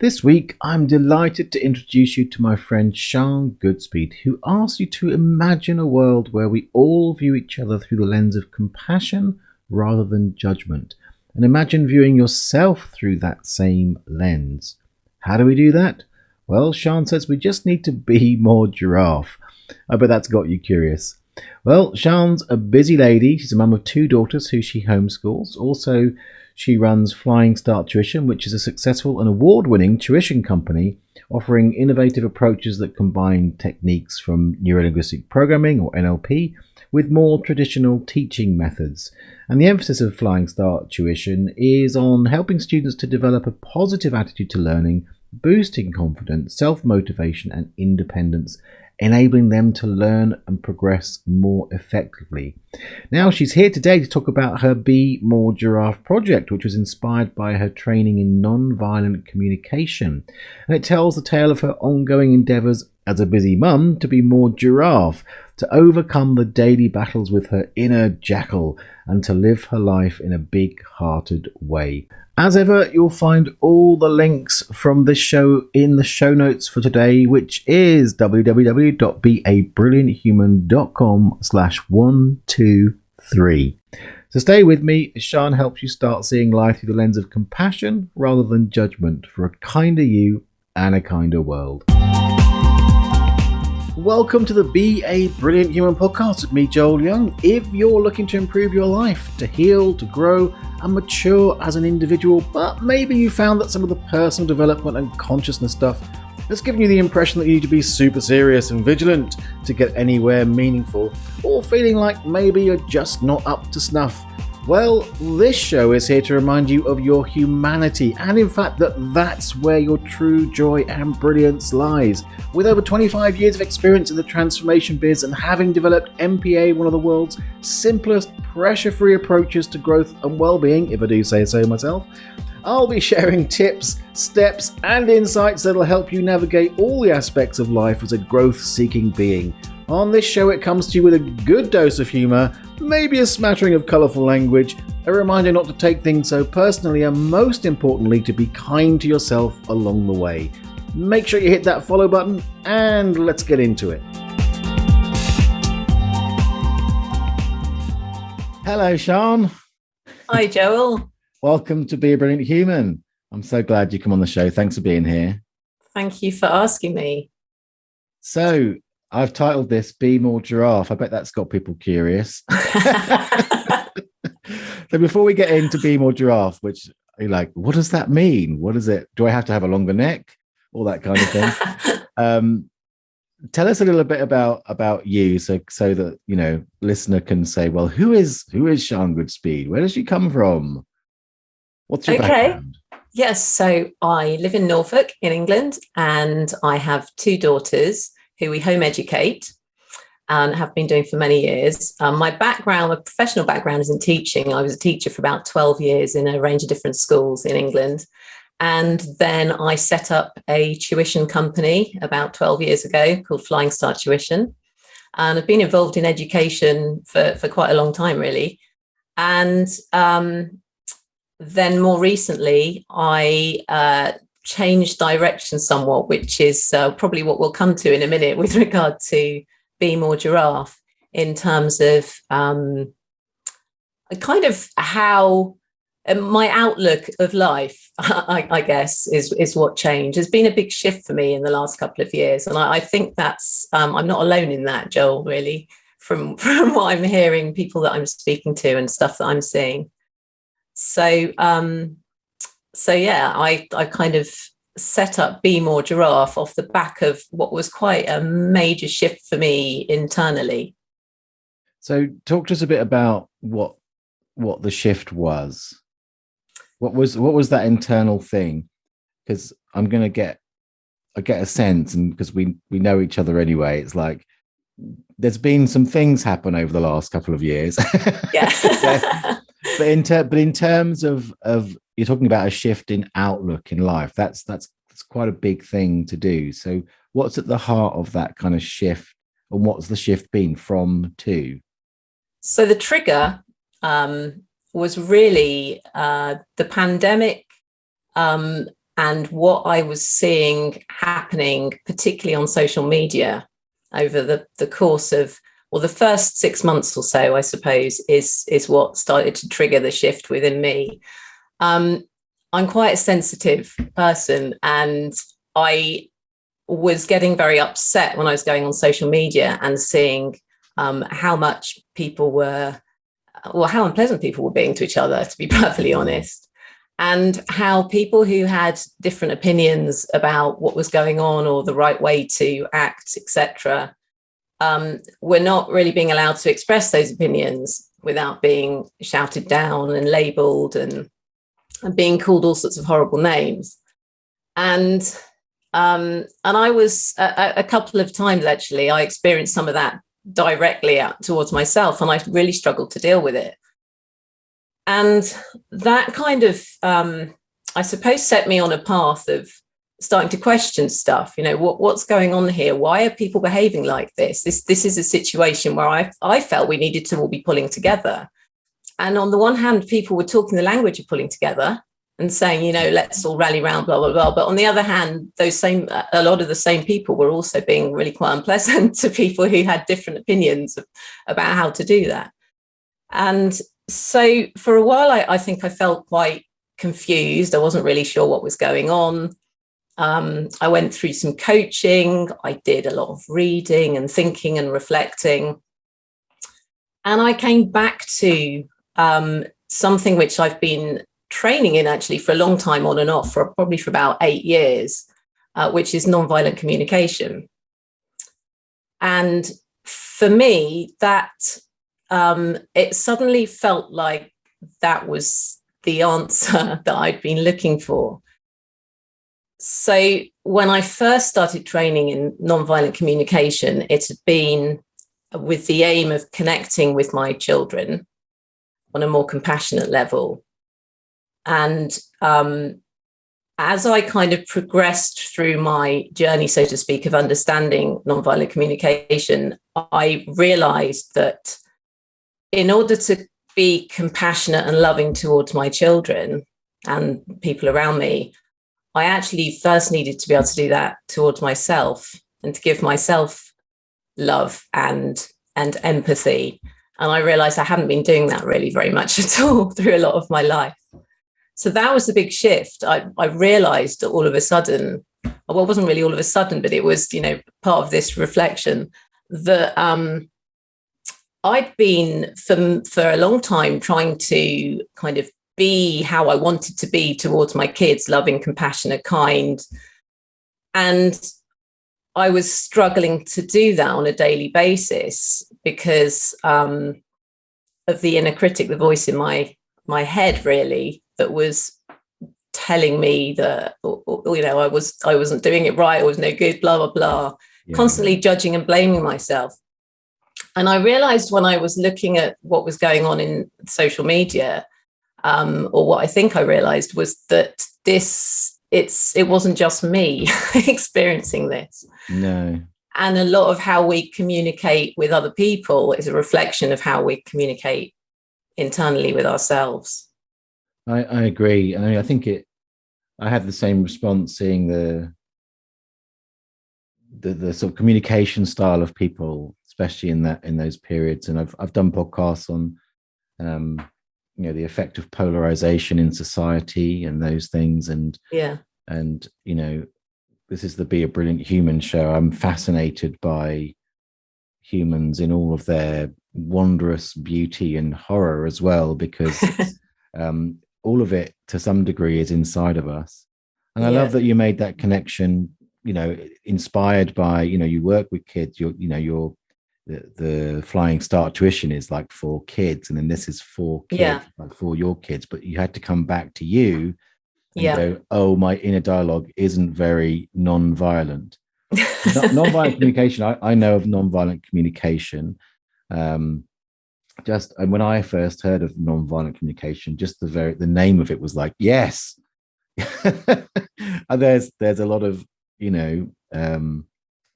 This week, I'm delighted to introduce you to my friend Siân Goodspeed, who asks you to imagine a world where we all view each other through the lens of compassion rather than judgment, and imagine viewing yourself through that same lens. How do we do that? Well, Siân says we just need to be more giraffe. I bet that's got you curious. Well, Siân's a busy lady. She's a mum of 2 daughters who she homeschools. Also, she runs Flying Start Tuition, which is a successful and award-winning tuition company offering innovative approaches that combine techniques from Neuro-Linguistic Programming, or NLP, with more traditional teaching methods. And the emphasis of Flying Start Tuition is on helping students to develop a positive attitude to learning, boosting confidence, self-motivation and independence, enabling them to learn and progress more effectively. Now, she's here today to talk about her Be More Giraffe project, which was inspired by her training in non-violent communication. And it tells the tale of her ongoing endeavours as a busy mum to be more giraffe, to overcome the daily battles with her inner jackal, and to live her life in a big-hearted way. As ever, you'll find all the links from this show in the show notes for today, which is www.beabrillianthuman.com/123. So stay with me as Siân helps you start seeing life through the lens of compassion rather than judgment for a kinder you and a kinder world. Welcome to the Be a Brilliant Human podcast with me, Joel Young. If you're looking to improve your life, to heal, to grow and mature as an individual, but maybe you found that some of the personal development and consciousness stuff has given you the impression that you need to be super serious and vigilant to get anywhere meaningful, or feeling like maybe you're just not up to snuff, well, this show is here to remind you of your humanity, and in fact that's where your true joy and brilliance lies. With over 25 years of experience in the transformation biz and having developed MPA, one of the world's simplest, pressure-free approaches to growth and well-being, if I do say so myself, I'll be sharing tips, steps and insights that'll help you navigate all the aspects of life as a growth-seeking being. On this show, it comes to you with a good dose of humour, maybe a smattering of colourful language, a reminder not to take things so personally, and most importantly, to be kind to yourself along the way. Make sure you hit that follow button, and let's get into it. Hello, Siân. Hi, Joel. Welcome to Be a Brilliant Human. I'm so glad you come on the show. Thanks for being here. Thank you for asking me. So, I've titled this Be More Giraffe. I bet that's got people curious. So before we get into Be More Giraffe, which you're like, what does that mean? What is it? Do I have to have a longer neck? All that kind of thing. Tell us a little bit about you, so that listener can say, well, who is Siân Goodspeed? Where does she come from? What's your background? Yes, so I live in Norfolk in England, and I have 2 daughters who we home educate and have been doing for many years. My professional background is in teaching. I was a teacher for about 12 years in a range of different schools in England. And then I set up a tuition company about 12 years ago called Flying Start Tuition. And I've been involved in education for quite a long time, really. And then more recently, I changed direction somewhat, which is probably what we'll come to in a minute with regard to Be More Giraffe, in terms of kind of how my outlook of life, I guess, is what changed. There's been a big shift for me in the last couple of years, and I think that's I'm not alone in that, Joel, really, from what I'm hearing, people that I'm speaking to and stuff that I'm seeing. So yeah, I kind of set up Be More Giraffe off the back of what was quite a major shift for me internally. So talk to us a bit about what the shift was. What was that internal thing? Because I get a sense, and because we know each other anyway, it's like there's been some things happen over the last couple of years. Yeah. But in terms of you're talking about a shift in outlook in life, that's quite a big thing to do. So what's at the heart of that kind of shift, and what's the shift been from to? So the trigger was really the pandemic and what I was seeing happening, particularly on social media over the course of, well, the first 6 months or so, I suppose, is what started to trigger the shift within me. I'm quite a sensitive person, and I was getting very upset when I was going on social media and seeing how much people were, well, how unpleasant people were being to each other, to be perfectly honest, and how people who had different opinions about what was going on or the right way to act, etc., were not really being allowed to express those opinions without being shouted down and labelled and being called all sorts of horrible names. And I was a couple of times, actually, I experienced some of that directly out towards myself, and I really struggled to deal with it. And that kind of, I suppose, set me on a path of starting to question stuff. You know, what's going on here? Why are people behaving like this? This is a situation where I felt we needed to all be pulling together. And on the one hand, people were talking the language of pulling together and saying, you know, let's all rally around, blah, blah, blah. But on the other hand, a lot of the same people were also being really quite unpleasant to people who had different opinions about how to do that. And so for a while, I think I felt quite confused. I wasn't really sure what was going on. I went through some coaching. I did a lot of reading and thinking and reflecting. And I came back to something which I've been training in actually for a long time, on and off, probably for about 8 years, which is nonviolent communication. And for me, that it suddenly felt like that was the answer that I'd been looking for. So when I first started training in nonviolent communication, it had been with the aim of connecting with my children on a more compassionate level. And as I kind of progressed through my journey, so to speak, of understanding nonviolent communication, I realized that in order to be compassionate and loving towards my children and people around me, I actually first needed to be able to do that towards myself and to give myself love and empathy. And I realized I hadn't been doing that really very much at all through a lot of my life. So that was the big shift. I realized all of a sudden, well, it wasn't really all of a sudden, but it was, you know, part of this reflection that I'd been for a long time trying to kind of be how I wanted to be towards my kids, loving, compassionate, kind. And I was struggling to do that on a daily basis because of the inner critic, the voice in my head, really, that was telling me that, you know, I wasn't doing it right, I was no good, blah, blah, blah, constantly judging and blaming myself. And I realized when I was looking at what was going on in social media, or what I think I realized was that it wasn't just me experiencing this. No. And a lot of how we communicate with other people is a reflection of how we communicate internally with ourselves. I agree. I think I had the same response seeing the sort of communication style of people, especially in those periods. And I've done podcasts on you know, the effect of polarization in society and those things. And you know, this is the Be a Brilliant Human show. I'm fascinated by humans in all of their wondrous beauty and horror as well, because all of it to some degree is inside of us. And I love that you made that connection, you know, inspired by, you know, you work with kids, the Flying Start tuition is like for kids, and then this is for kids, like for your kids, but you had to come back to you and go, oh, my inner dialogue isn't very non-violent. Non-violent communication, I know of non-violent communication. Just, and when I first heard of non-violent communication, just the name of it was like, yes. And there's a lot of, you know,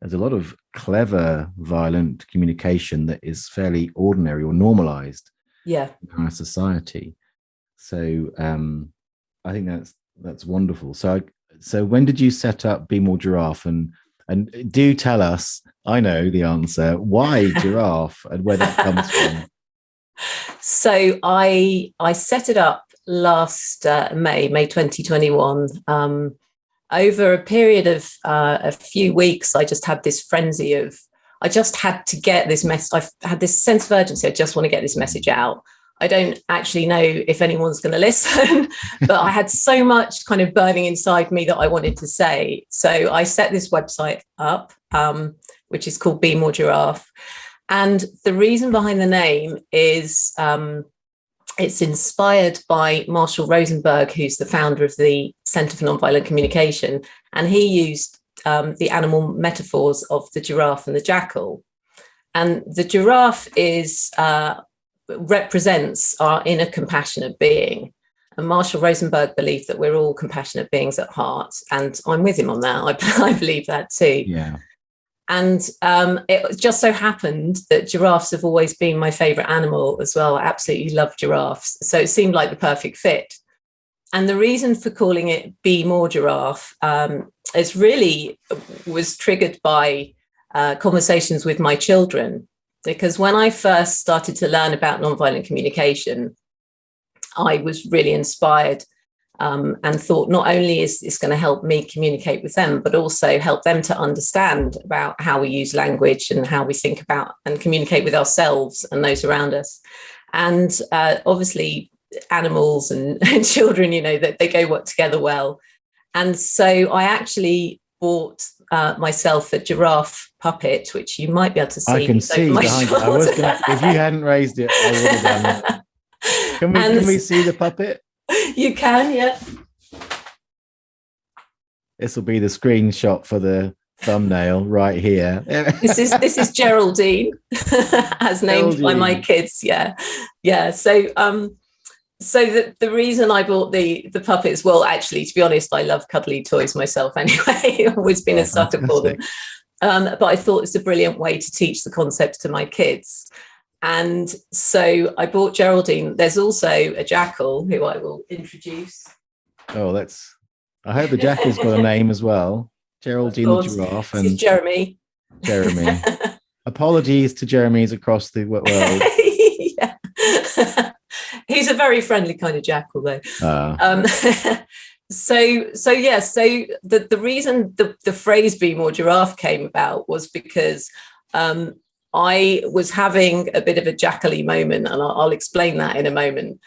there's a lot of clever violent communication that is fairly ordinary or normalized in our society. So I think that's wonderful. So So when did you set up Be More Giraffe? And do tell us, I know the answer, why giraffe and where that comes from. So I set it up last May 2021. Over a period of a few weeks, I just had this frenzy of, I just had to get this message. I had this sense of urgency. I just want to get this message out. I don't actually know if anyone's going to listen, but I had so much kind of burning inside me that I wanted to say. So I set this website up, which is called Be More Giraffe. And the reason behind the name is it's inspired by Marshall Rosenberg, who's the founder of the Centre for Nonviolent Communication. And he used the animal metaphors of the giraffe and the jackal. And the giraffe represents our inner compassionate being. And Marshall Rosenberg believed that we're all compassionate beings at heart. And I'm with him on that. I believe that too. Yeah. And it just so happened that giraffes have always been my favourite animal as well. I absolutely love giraffes. So it seemed like the perfect fit. And the reason for calling it Be More Giraffe is really was triggered by conversations with my children. Because when I first started to learn about nonviolent communication, I was really inspired and thought not only is this going to help me communicate with them, but also help them to understand about how we use language and how we think about and communicate with ourselves and those around us. And obviously animals and children, you know, that they go together well. And so I actually bought myself a giraffe puppet, which you might be able to see. I can see behind it. I was gonna, if you hadn't raised it, I would have done that. Can we see the puppet? You can, yeah. This will be the screenshot for the thumbnail right here. This is Geraldine, as named by my kids. Yeah. So the reason I bought the puppets, well, actually, to be honest, I love cuddly toys myself anyway. I've always been a sucker for them. But I thought it's a brilliant way to teach the concept to my kids. And so I bought Geraldine. There's also a jackal who I will introduce. Oh, I hope the jackal's got a name as well. Geraldine the giraffe. This is Jeremy. Jeremy. Apologies to Jeremys across the world. Yeah. He's a very friendly kind of jackal, though. So the reason the phrase "Be More Giraffe" came about was because I was having a bit of a jackal-y moment, and I'll explain that in a moment,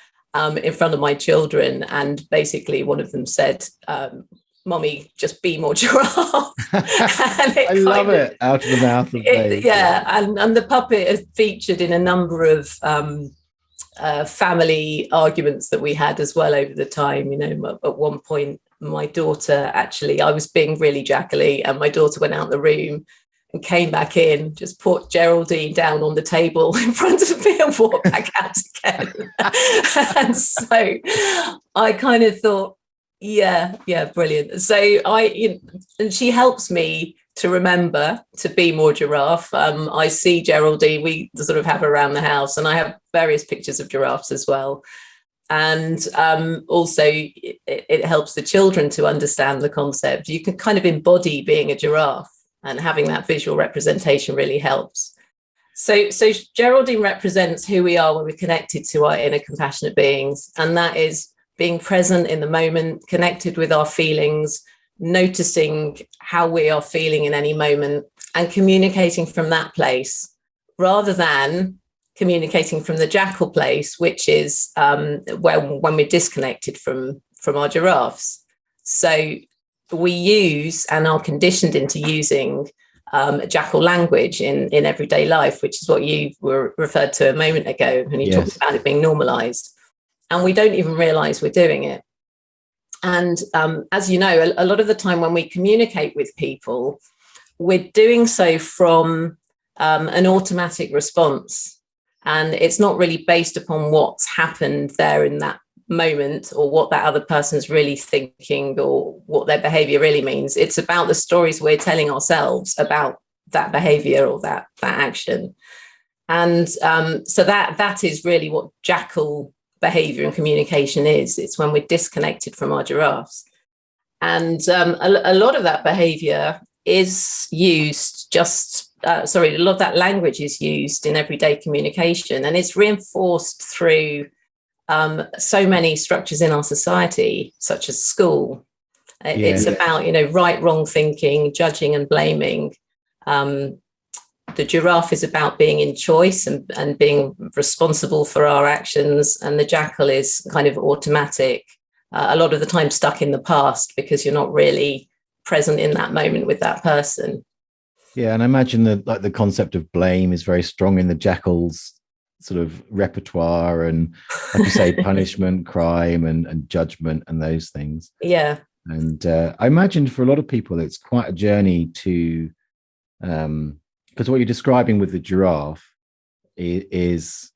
in front of my children. And basically one of them said, "Mommy, just be more giraffe." I love it. Out of the mouth of babes. Yeah, and the puppet is featured in a number of family arguments that we had as well over the time. You know, at one point, my daughter, actually, I was being really jackally, and my daughter went out the room and came back in, just put Geraldine down on the table in front of me and walked back out again. And so I kind of thought, yeah, brilliant. So and she helps me to remember to be more giraffe. I see Geraldine, we sort of have her around the house, and I have various pictures of giraffes as well. And also it helps the children to understand the concept. You can kind of embody being a giraffe, and having that visual representation really helps. So Geraldine represents who we are when we're connected to our inner compassionate beings. And that is being present in the moment, connected with our feelings, noticing how we are feeling in any moment, and communicating from that place, rather than communicating from the jackal place, which is when we're disconnected from our giraffes. So we use and are conditioned into using jackal language in everyday life, which is what you were referred to a moment ago, and you talked about it being normalized, and we don't even realize we're doing it. And as you know, a lot of the time when we communicate with people, we're doing so from an automatic response, and it's not really based upon what's happened there in that moment or what that other person's really thinking or what their behavior really means. It's about the stories we're telling ourselves about that behavior or that action. And so that is really what jackal behavior and communication is. It's when we're disconnected from our giraffes. And a lot of that behavior is used a lot of that language is used in everyday communication, and it's reinforced through so many structures in our society, such as school. It's about, right, wrong thinking, judging and blaming. The giraffe is about being in choice and being responsible for our actions. And the jackal is kind of automatic, a lot of the time stuck in the past because you're not really present in that moment with that person. Yeah, and I imagine that the concept of blame is very strong in the jackal's sort of repertoire, and like you say, punishment, crime, and judgment, and those things. Yeah. And I imagine for a lot of people, it's quite a journey to, because what you're describing with the giraffe is,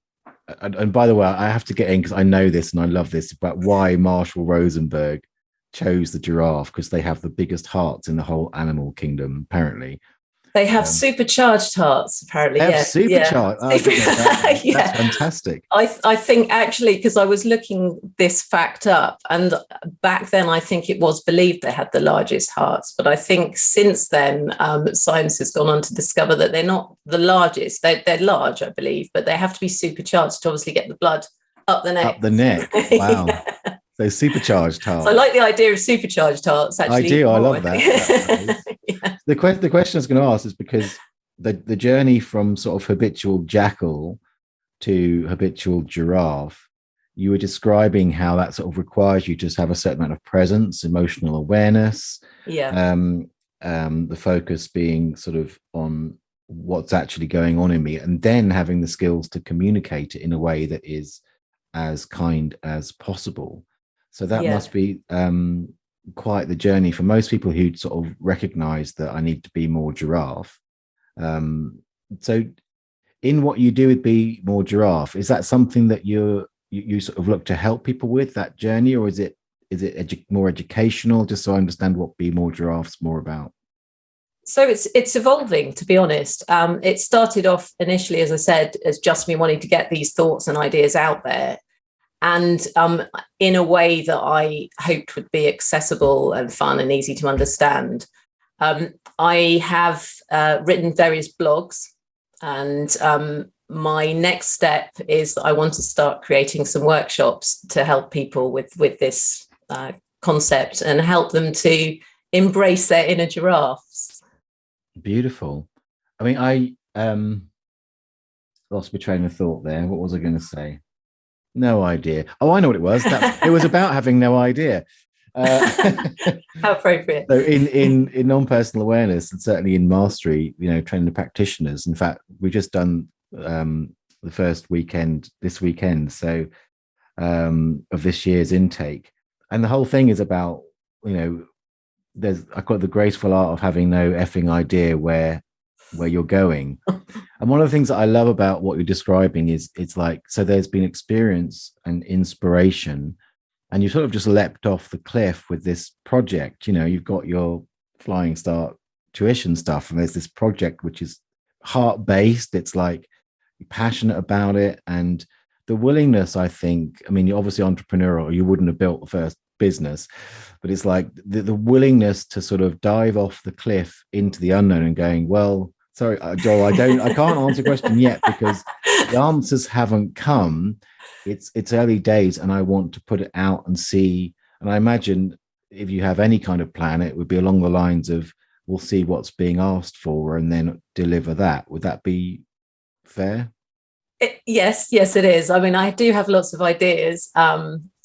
and by the way, I have to get in because I know this and I love this, about why Marshall Rosenberg chose the giraffe, because they have the biggest hearts in the whole animal kingdom, apparently. They have supercharged hearts, apparently. They have supercharged. Yeah. That's fantastic. I think actually, because I was looking this fact up, and back then I think it was believed they had the largest hearts. But I think since then, science has gone on to discover that they're not the largest. They're large, I believe, but they have to be supercharged to obviously get the blood up the neck. Up the neck. Wow. Yeah. So supercharged hearts. So I like the idea of supercharged hearts. Actually, I do. I love that. Yeah. The question I was going to ask is because the journey from sort of habitual jackal to habitual giraffe, you were describing how that sort of requires you to just have a certain amount of presence, emotional awareness. Yeah. The focus being sort of on what's actually going on in me, and then having the skills to communicate it in a way that is as kind as possible. So that must be quite the journey for most people who sort of recognize that I need to be more giraffe. So in what you do with Be More Giraffe, is that something that you sort of look to help people with, that journey, or is it more educational, just so I understand what Be More Giraffe's more about? So it's evolving, to be honest. It started off initially, as I said, as just me wanting to get these thoughts and ideas out there, and in a way that I hoped would be accessible and fun and easy to understand. I have written various blogs, and my next step is that I want to start creating some workshops to help people with this concept and help them to embrace their inner giraffes. Beautiful. I mean, I lost my train of thought there. What was I going to say? No idea. Oh, I know what it was. It was about having no idea. How appropriate. So in non-personal awareness, and certainly in mastery, training the practitioners. In fact, we've just done the first weekend this weekend, so of this year's intake, and the whole thing is about I've got the graceful art of having no effing idea where you're going. And one of the things that I love about what you're describing is it's like, so there's been experience and inspiration, and you sort of just leapt off the cliff with this project. You've got your Flying Start tuition stuff, and there's this project which is heart-based. It's like you're passionate about it, and the willingness, I think, I mean, you're obviously entrepreneurial, or you wouldn't have built the first business, but it's like the willingness to sort of dive off the cliff into the unknown and going, well, sorry, Joel, I can't answer the question yet because the answers haven't come. It's early days, and I want to put it out and see. And I imagine if you have any kind of plan, it would be along the lines of, we'll see what's being asked for and then deliver that. Would that be fair? Yes, it is. I mean, I do have lots of ideas.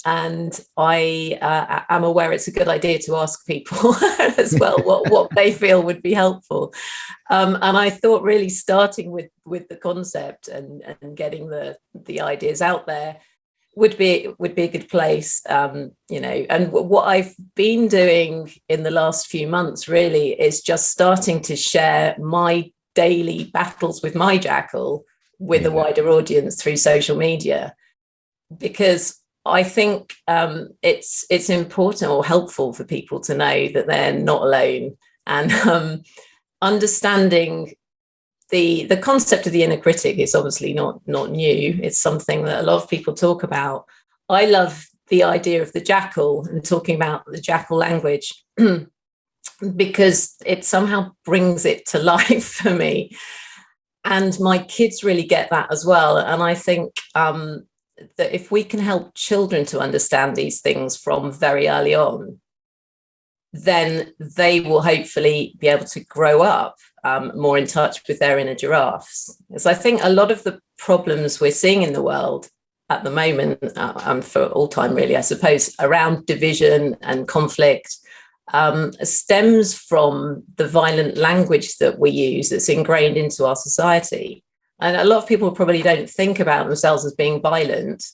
And I am aware it's a good idea to ask people as well what they feel would be helpful. And I thought really starting with the concept and getting the ideas out there would be a good place. And what I've been doing in the last few months really is just starting to share my daily battles with my jackal with a wider audience through social media, because I think it's important or helpful for people to know that they're not alone, and understanding the concept of the inner critic is obviously not new. It's something that a lot of people talk about. I love the idea of the jackal and talking about the jackal language because it somehow brings it to life for me. And my kids really get that as well. And I think that if we can help children to understand these things from very early on, then they will hopefully be able to grow up more in touch with their inner giraffes. Because I think a lot of the problems we're seeing in the world at the moment, for all time really, I suppose, around division and conflict, stems from the violent language that we use that's ingrained into our society. And a lot of people probably don't think about themselves as being violent.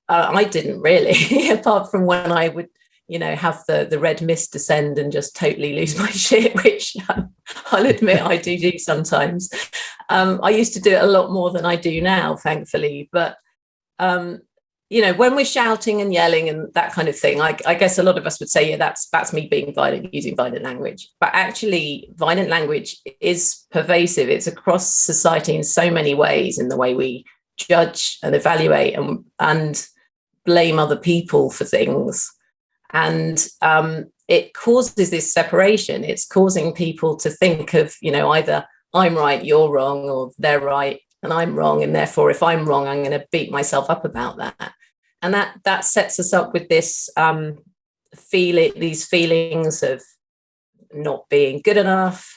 I didn't really, apart from when I would, have the red mist descend and just totally lose my shit, which I'll admit I do sometimes. I used to do it a lot more than I do now, thankfully. But, when we're shouting and yelling and that kind of thing, I guess a lot of us would say, yeah, that's me being violent, using violent language. But actually, violent language is pervasive. It's across society in so many ways, in the way we judge and evaluate and blame other people for things. And it causes this separation. It's causing people to think of, either I'm right, you're wrong, or they're right and I'm wrong. And therefore, if I'm wrong, I'm going to beat myself up about that. And that sets us up with this these feelings of not being good enough,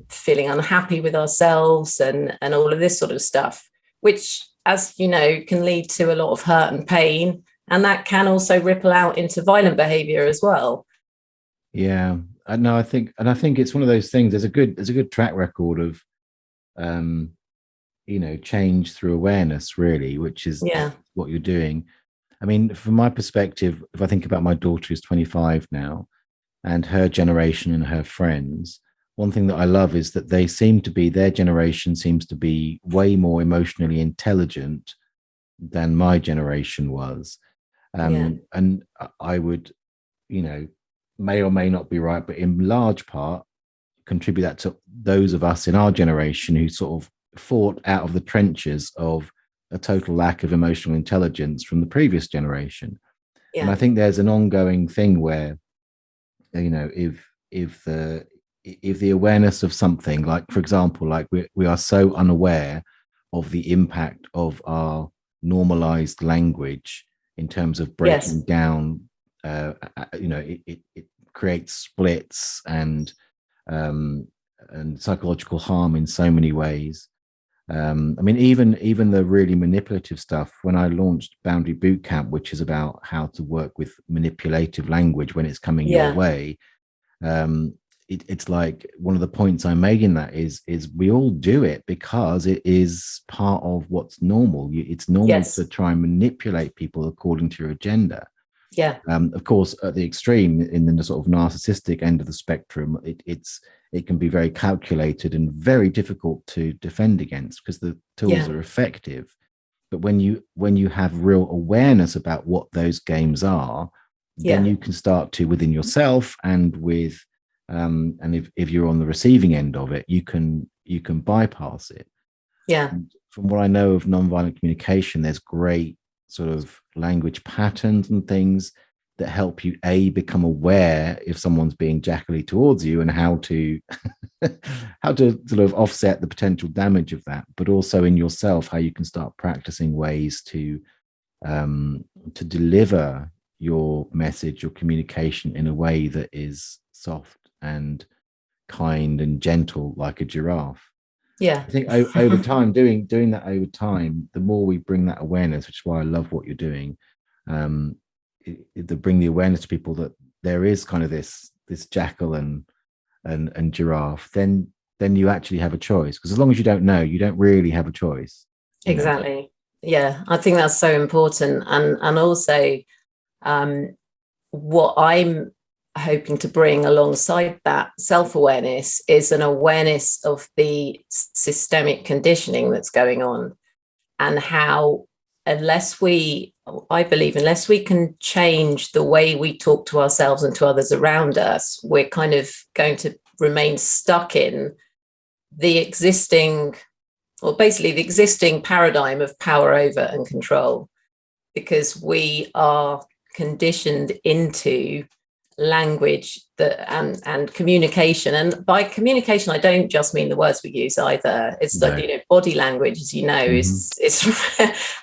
feeling unhappy with ourselves and all of this sort of stuff, which, as you know, can lead to a lot of hurt and pain. And that can also ripple out into violent behavior as well. Yeah, I think it's one of those things. There's a good track record of, change through awareness, really, which is what you're doing. I mean, from my perspective, if I think about my daughter who's 25 now and her generation and her friends, one thing that I love is that their generation seems to be way more emotionally intelligent than my generation was. And I would, may or may not be right, but in large part contribute that to those of us in our generation who sort of fought out of the trenches of a total lack of emotional intelligence from the previous generation. Yeah. And I think there's an ongoing thing where, if the awareness of something, like, for example, like we are so unaware of the impact of our normalized language in terms of breaking down, it creates splits and psychological harm in so many ways. I mean, even the really manipulative stuff, when I launched Boundary Bootcamp, which is about how to work with manipulative language when it's coming your way, it's like one of the points I made in that is we all do it because it is part of what's normal. It's normal to try and manipulate people according to your agenda. Yeah. Of course, at the extreme, in the sort of narcissistic end of the spectrum, it can be very calculated and very difficult to defend against because the tools are effective. But when you have real awareness about what those games are, then you can start to, within yourself and with and if you're on the receiving end of it, you can bypass it. Yeah. And from what I know of nonviolent communication, there's great sort of language patterns and things that help you become aware if someone's being jackally towards you and how to sort of offset the potential damage of that, but also in yourself, how you can start practicing ways to deliver your message, your communication in a way that is soft and kind and gentle, like a giraffe. Yeah. I think over time, doing that over time, the more we bring that awareness, which is why I love what you're doing, to bring the awareness to people that there is kind of this jackal and giraffe, then you actually have a choice. Because as long as you don't know, you don't really have a choice. Exactly. Yeah, I think that's so important. And also what I'm hoping to bring alongside that self-awareness is an awareness of the systemic conditioning that's going on, and how unless we can change the way we talk to ourselves and to others around us, we're kind of going to remain stuck in the existing paradigm of power over and control. because we are conditioned into language that and communication. And by communication, I don't just mean the words we use either. It's No. like, body language, as you know, is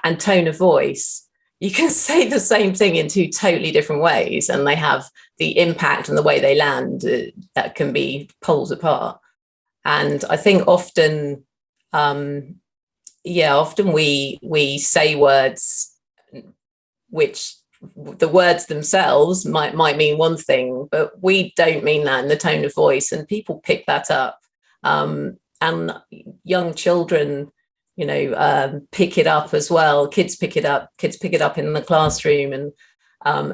and tone of voice. You can say the same thing in two totally different ways, and they have the impact and the way they land that can be poles apart. And I think often, often we say words which the words themselves might mean one thing, but we don't mean that in the tone of voice, and people pick that up. And young children, pick it up as well. Kids pick it up in the classroom and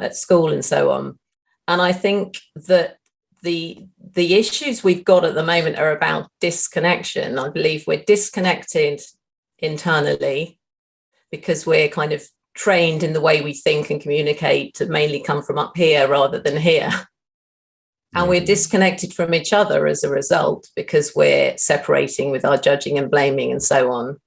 at school and so on. And I think that the issues we've got at the moment are about disconnection. I believe we're disconnected internally because we're kind of trained in the way we think and communicate to mainly come from up here rather than here. And we're disconnected from each other as a result because we're separating with our judging and blaming and so on.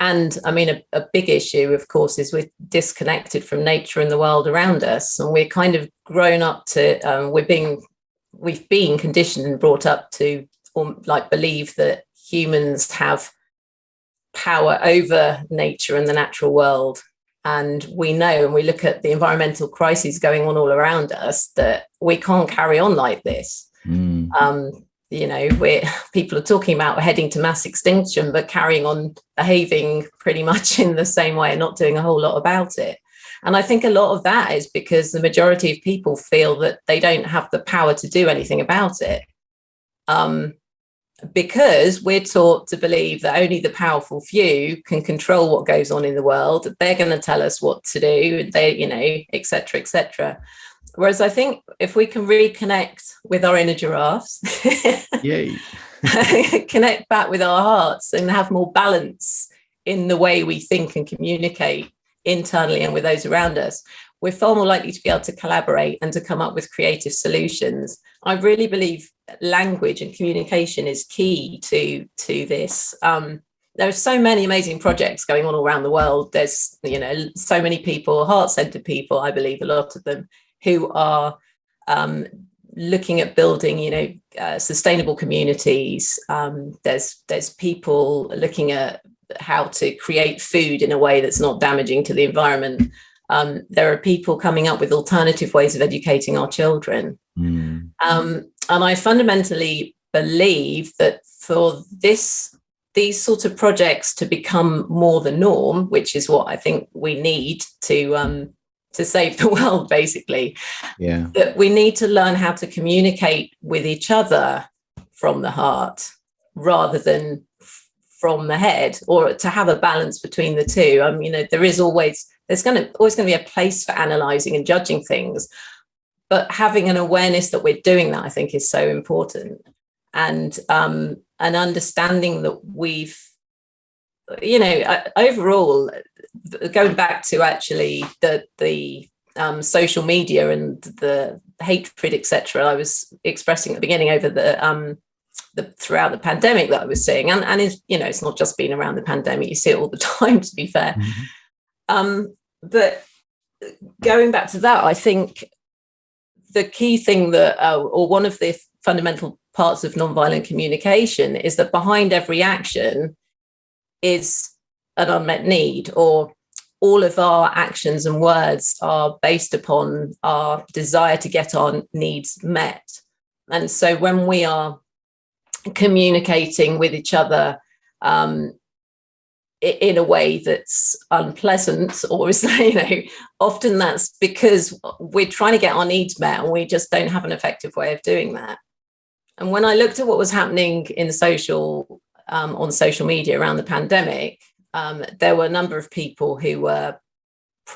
And I mean, a big issue, of course, is we're disconnected from nature and the world around us. And we're kind of grown up to, we've been conditioned and brought up to believe that humans have power over nature and the natural world. And we know, and we look at the environmental crises going on all around us, that we can't carry on like this. People are talking about heading to mass extinction, but carrying on behaving pretty much in the same way and not doing a whole lot about it. And I think a lot of that is because the majority of people feel that they don't have the power to do anything about it. Because we're taught to believe that only the powerful few can control what goes on in the world. They're going to tell us what to do, et cetera, et cetera. Whereas I think if we can reconnect with our inner giraffes, Yay. connect back with our hearts and have more balance in the way we think and communicate internally and with those around us, we're far more likely to be able to collaborate and to come up with creative solutions. I really believe language and communication is key to this. There are so many amazing projects going on all around the world. There's, so many people, heart-centered people, I believe, a lot of them, who are looking at building, sustainable communities. There's people looking at how to create food in a way that's not damaging to the environment. There are people coming up with alternative ways of educating our children. And I fundamentally believe that for these sorts of projects to become more the norm, which is what I think we need to save the world, basically, that we need to learn how to communicate with each other from the heart rather than from the head, or to have a balance between the two. I mean, there's always going to be a place for analysing and judging things, but having an awareness that we're doing that, I think, is so important. And an understanding that we've, overall, going back to actually the social media and the hatred, etc., I was expressing at the beginning over the throughout the pandemic that I was seeing, and it's not just been around the pandemic. You see it all the time, to be fair. But going back to that, I think the key thing that, or one of the fundamental parts of nonviolent communication, is that behind every action is an unmet need, or all of our actions and words are based upon our desire to get our needs met. And so when we are communicating with each other in a way that's unpleasant, or often that's because we're trying to get our needs met and we just don't have an effective way of doing that. And when I looked at what was happening in on social media around the pandemic, there were a number of people who were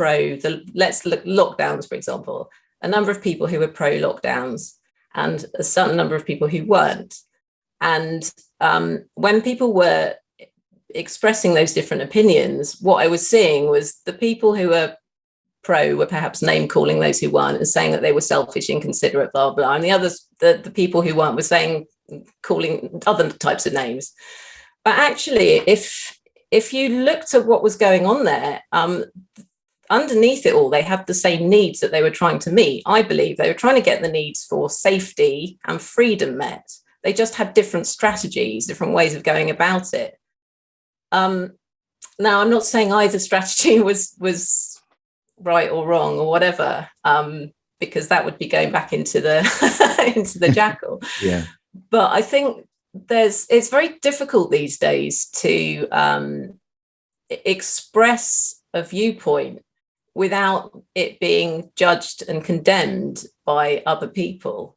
let's look lockdowns, for example, a number of people who were pro lockdowns and a certain number of people who weren't. And when people were expressing those different opinions, what I was seeing was the people who were pro were perhaps name calling those who weren't and saying that they were selfish, inconsiderate, blah, blah. And the others, the people who weren't, were calling other types of names. But actually, if if you looked at what was going on there, underneath it all, they had the same needs that they were trying to meet. I believe they were trying to get the needs for safety and freedom met. They just had different strategies, different ways of going about it. Now, I'm not saying either strategy was right or wrong or whatever, because that would be going back into the into the Jackal. Yeah. But I think it's very difficult these days to express a viewpoint without it being judged and condemned by other people.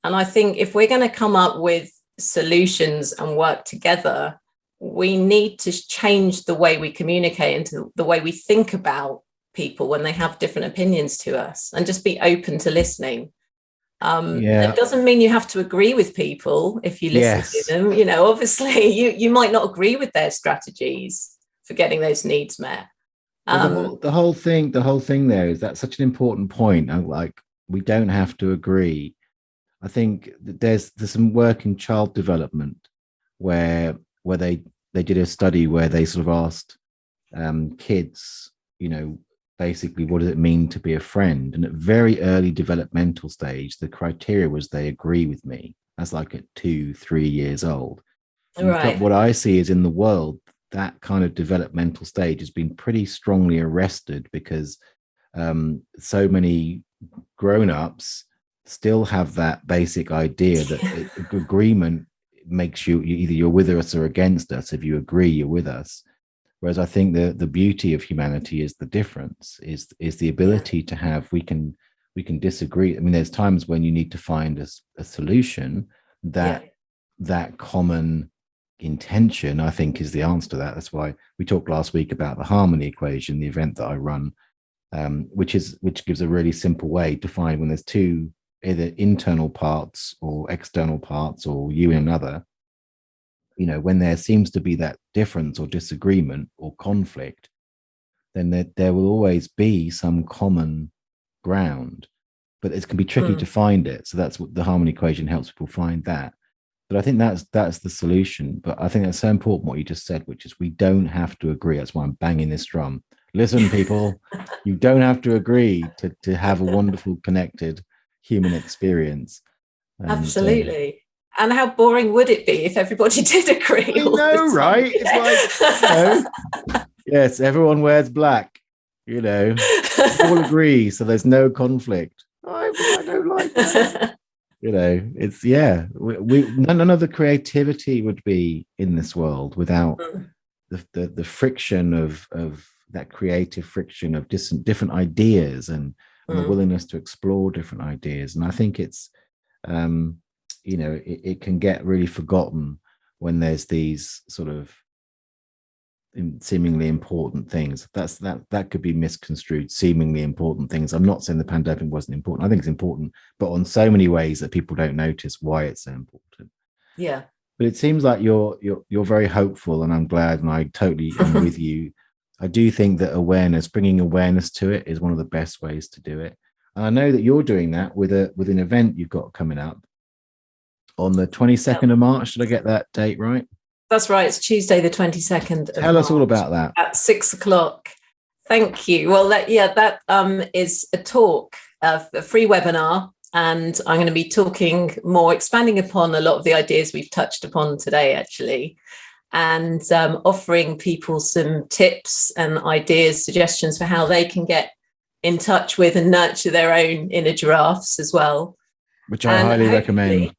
And I think if we're going to come up with solutions and work together, we need to change the way we communicate and the way we think about people when they have different opinions to us, and just be open to listening. It doesn't mean you have to agree with people if you listen to them. You know, obviously you might not agree with their strategies for getting those needs met. The whole thing there is that's such an important point. Like, we don't have to agree. I think that there's some work in child development where they did a study where they sort of asked kids, you know, basically, what does it mean to be a friend? And at very early developmental stage, the criteria was they agree with me. That's like at 2-3 years old. Right. What I see is in the world, that kind of developmental stage has been pretty strongly arrested because so many grown-ups still have that basic idea that agreement makes you either you're with us or against us. If you agree, you're with us. Whereas I think the beauty of humanity is the difference, is the ability to have, we can disagree. I mean, there's times when you need to find a solution that common intention, I think, is the answer to that. That's why we talked last week about the harmony equation, the event that I run, which gives a really simple way to find when there's two either internal parts or external parts or you and another. You know, when there seems to be that difference or disagreement or conflict, then there will always be some common ground, but it can be tricky to find it. So that's what the harmony equation helps people find that. But I think that's the solution. But I think that's so important what you just said, which is we don't have to agree. That's why I'm banging this drum. Listen, people, you don't have to agree to have a wonderful, connected human experience. And, absolutely. And how boring would it be if everybody did agree? I know, right? It's like, you know, yes, everyone wears black, you know, all agree, so there's no conflict. I don't like that. You know, it's, none of the creativity would be in this world without the friction of that creative friction of different ideas and the willingness to explore different ideas. And I think it's, you know, it can get really forgotten when there's these sort of seemingly important things. That could be misconstrued, seemingly important things. I'm not saying the pandemic wasn't important. I think it's important, but on so many ways that people don't notice why it's so important. Yeah. But it seems like you're very hopeful, and I'm glad, and I totally am with you. I do think that bringing awareness to it is one of the best ways to do it. And I know that you're doing that with an event you've got coming up on the 22nd of March. Did I get that date right? That's right. It's Tuesday, the 22nd. Tell us all about that. At 6:00. Thank you. Well, that is a talk, a free webinar, and I'm going to be talking more, expanding upon a lot of the ideas we've touched upon today, actually, and offering people some tips and ideas, suggestions for how they can get in touch with and nurture their own inner giraffes as well. Which I highly recommend.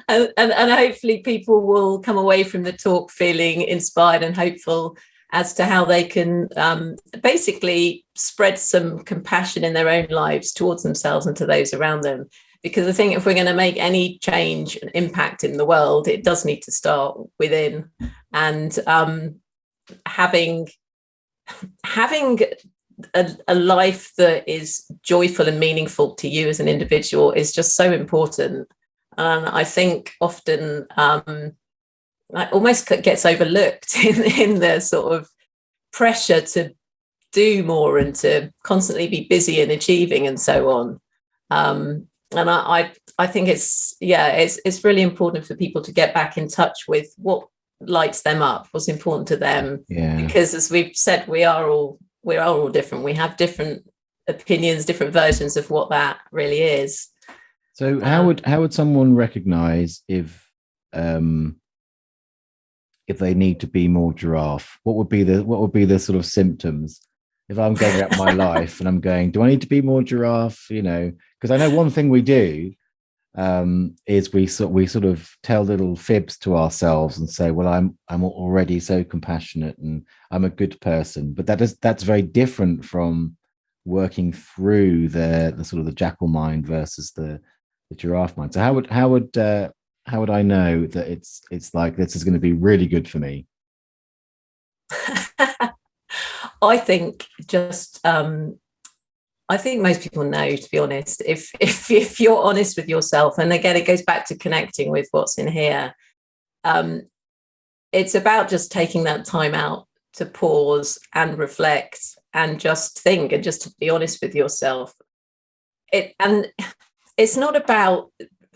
And hopefully people will come away from the talk feeling inspired and hopeful as to how they can basically spread some compassion in their own lives towards themselves and to those around them. Because I think if we're going to make any change and impact in the world, it does need to start within. And having a life that is joyful and meaningful to you as an individual is just so important. And I think often it almost gets overlooked in the sort of pressure to do more and to constantly be busy and achieving and so on. And I think it's really important for people to get back in touch with what lights them up, what's important to them. Yeah. Because as we've said, we are all different. We have different opinions, different versions of what that really is. So how would someone recognize if they need to be more giraffe? What would be the sort of symptoms? If I'm going about my life and I'm going, do I need to be more giraffe? You know, because I know one thing we do is we sort of tell little fibs to ourselves and say, well, I'm already so compassionate and I'm a good person. But that's very different from working through the sort of the jackal mind versus the giraffe mind. So how would I know that it's like this is going to be really good for me? I think I think most people know, to be honest. If you're honest with yourself, and again, it goes back to connecting with what's in here. It's about just taking that time out to pause and reflect and just think and just to be honest with yourself. It's not about.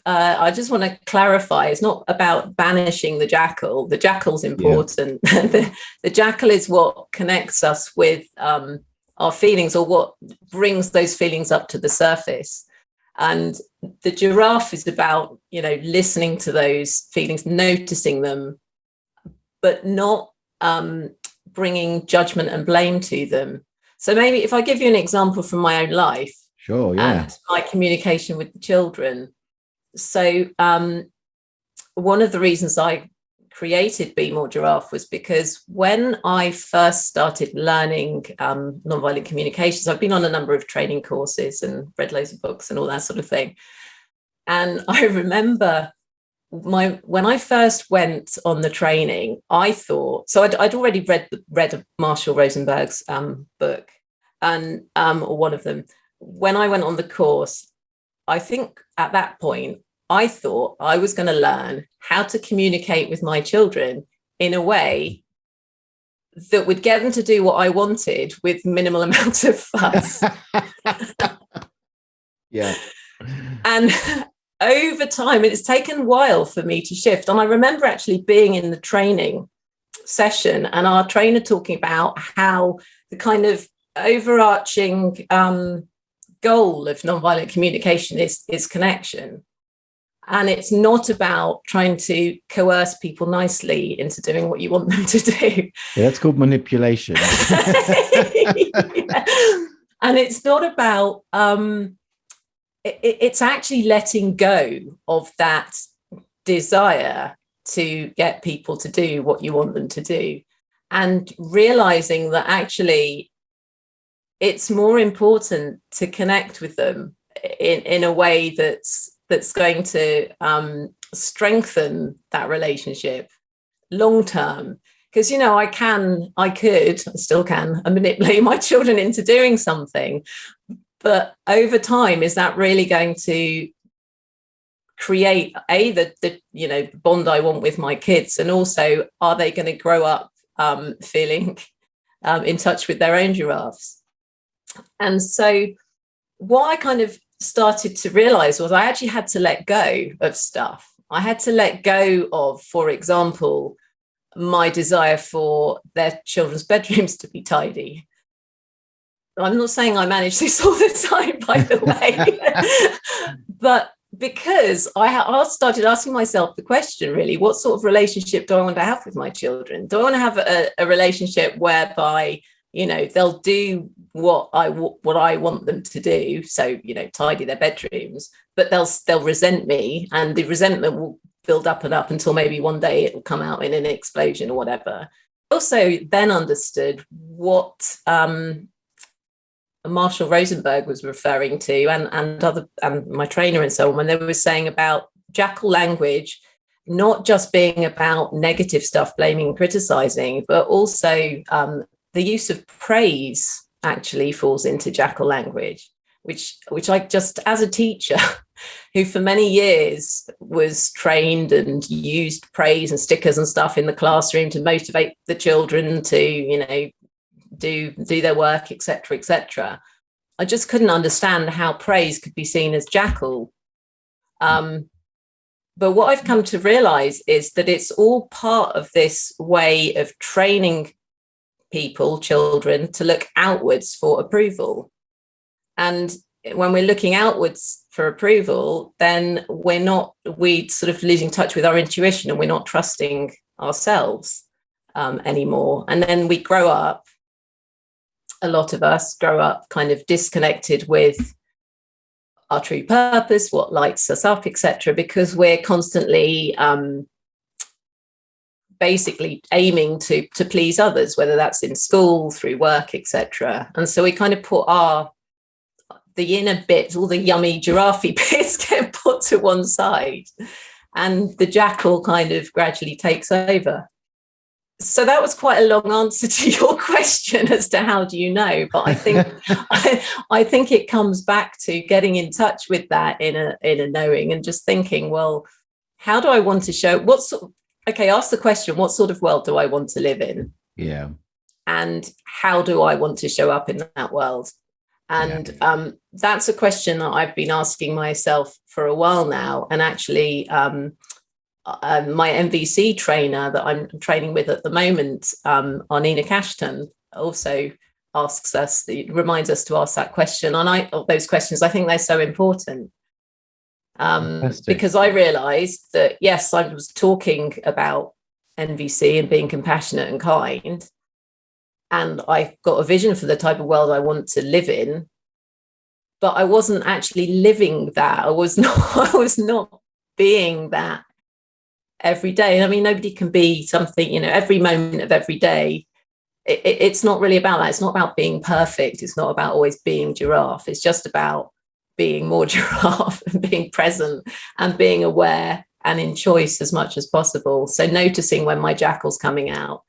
I just want to clarify. It's not about banishing the jackal. The jackal's important. Yeah. The jackal is what connects us with our feelings, or what brings those feelings up to the surface. And the giraffe is about, listening to those feelings, noticing them, but not bringing judgment and blame to them. So maybe if I give you an example from my own life, sure, yeah, and my communication with the children. So one of the reasons I created Be More Giraffe was because when I first started learning nonviolent communications, I've been on a number of training courses and read loads of books and all that sort of thing. And I remember when I first went on the training, I thought, so I'd already read Marshall Rosenberg's book, and or one of them. When I went on the course, I think at that point, I thought I was going to learn how to communicate with my children in a way that would get them to do what I wanted with minimal amount of fuss. Yeah. And over time, it's taken a while for me to shift. And I remember actually being in the training session and our trainer talking about how the kind of overarching goal of nonviolent communication is connection. And it's not about trying to coerce people nicely into doing what you want them to do. Yeah, that's called manipulation. Yeah. And it's not about, it's actually letting go of that desire to get people to do what you want them to do, and realizing that actually it's more important to connect with them in a way that's going to strengthen that relationship long term. Because I still can manipulate my children into doing something, but over time, is that really going to create the bond I want with my kids, and also are they going to grow up feeling in touch with their own giraffes? And so what I kind of started to realize was I actually had to let go of stuff. I had to let go of, for example, my desire for their children's bedrooms to be tidy. I'm not saying I manage this all the time, by the way, but because I started asking myself the question, really, what sort of relationship do I want to have with my children? Do I want to have a relationship whereby they'll do what I want them to do, so tidy their bedrooms, but they'll resent me, and the resentment will build up and up until maybe one day it will come out in an explosion or whatever. Also, then understood what Marshall Rosenberg was referring to, and my trainer and so on, when they were saying about jackal language not just being about negative stuff, blaming and criticizing, but also the use of praise actually falls into jackal language, which I just, as a teacher who for many years was trained and used praise and stickers and stuff in the classroom to motivate the children to, do their work, etc. I just couldn't understand how praise could be seen as jackal. But what I've come to realize is that it's all part of this way of training people, children, to look outwards for approval. And when we're looking outwards for approval, then we're sort of losing touch with our intuition, and we're not trusting ourselves anymore. And then we grow up, a lot of us grow up kind of disconnected with our true purpose, what lights us up, etc., because we're constantly basically aiming to please others, whether that's in school, through work, etc. And so we kind of put the inner bits, all the yummy giraffe bits get put to one side, and the jackal kind of gradually takes over. So that was quite a long answer to your question as to how do you know, but I think I think it comes back to getting in touch with that in a knowing, and just thinking, well, how do I want to show ask the question, what sort of world do I want to live in? Yeah. And how do I want to show up in that world? And that's a question that I've been asking myself for a while now. And actually, my MVC trainer that I'm training with at the moment, Arnina Cashton, also reminds us to ask that question. And those questions, I think they're so important. Because I realized that, yes, I was talking about NVC and being compassionate and kind, and I got a vision for the type of world I want to live in, but I wasn't actually living that. I was not being that every day. I mean, nobody can be something, every moment of every day. It's not really about that. It's not about being perfect. It's not about always being giraffe. It's just about being more giraffe and being present and being aware and in choice as much as possible. So noticing when my jackal's coming out.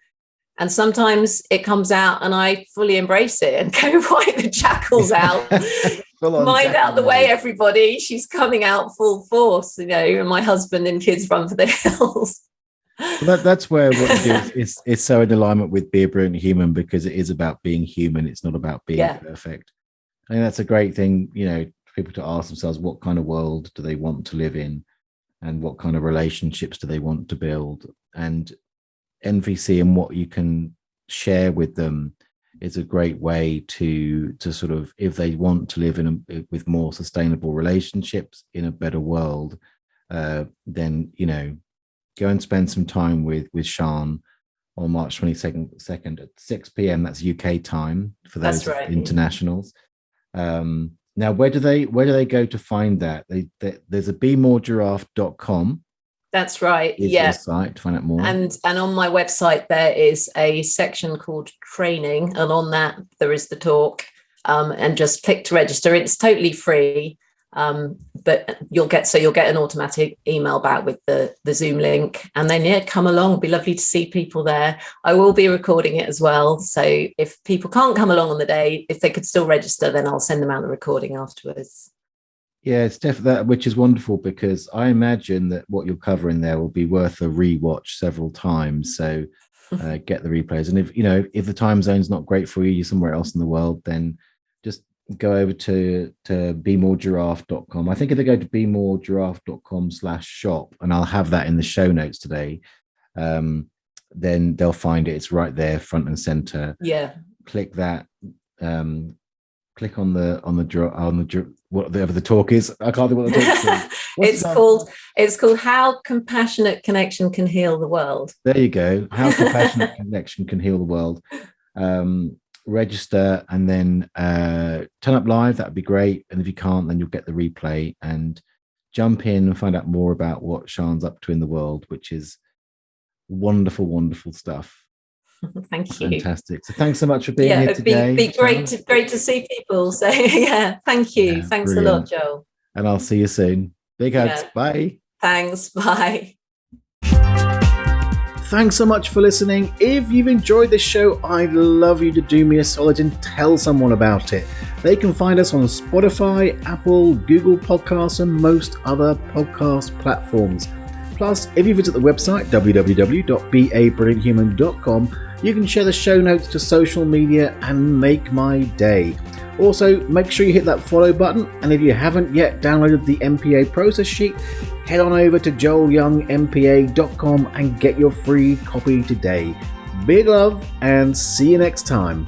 And sometimes it comes out and I fully embrace it and go, right, the jackal's out. Mind out the way, everybody. She's coming out full force, and my husband and kids run for the hills. Well, that's where what you do is so in alignment with Be a Brilliant Human, because it is about being human. It's not about being perfect. I think that's a great thing, for people to ask themselves, what kind of world do they want to live in, and what kind of relationships do they want to build? And NVC and what you can share with them is a great way to sort of, if they want to live with more sustainable relationships in a better world, then go and spend some time with Siân on March 22nd at 6 p.m. That's UK time for those internationals. Now, where do they go to find that? There's a BeMoreGiraffe.com. That's right. Is your site to find out more. And on my website there is a section called training, and on that there is the talk. And just click to register. It's totally free. But you'll get an automatic email back with the Zoom link, and then come along. It'll be lovely to see people there. I will be recording it as well, so if people can't come along on the day, if they could still register, then I'll send them out the recording afterwards. Yeah, it's definitely that, which is wonderful, because I imagine that what you're covering there will be worth a rewatch several times. So get the replays, and if the time zone's not great for you, you're somewhere else in the world, then just go over to BeMoreGiraffe.com. I think if they go to BeMoreGiraffe.com/shop, and I'll have that in the show notes today, then they'll find it. It's right there, front and center. Yeah. Click that. Click on the whatever the talk is. I can't think what the talk is. It's called How Compassionate Connection Can Heal the World. There you go. How Compassionate Connection Can Heal the World. Register and then turn up live. That'd be great. And if you can't, then you'll get the replay and jump in and find out more about what Siân's up to in the world, which is wonderful, wonderful stuff. Thank you. Fantastic. So thanks so much for being here today. It'd be great to see people. So thank you. Yeah, thanks brilliant. a lot, Joel. And I'll see you soon. Big hugs. Bye. Thanks. Bye. Thanks so much for listening. If you've enjoyed this show, I'd love you to do me a solid and tell someone about it. They can find us on Spotify, Apple, Google Podcasts, and most other podcast platforms. Plus, if you visit the website www.beabrillianthuman.com, you can share the show notes to social media and make my day. Also, make sure you hit that follow button, and if you haven't yet downloaded the MPA process sheet, head on over to joelyoungmpa.com and get your free copy today. Big love, and see you next time.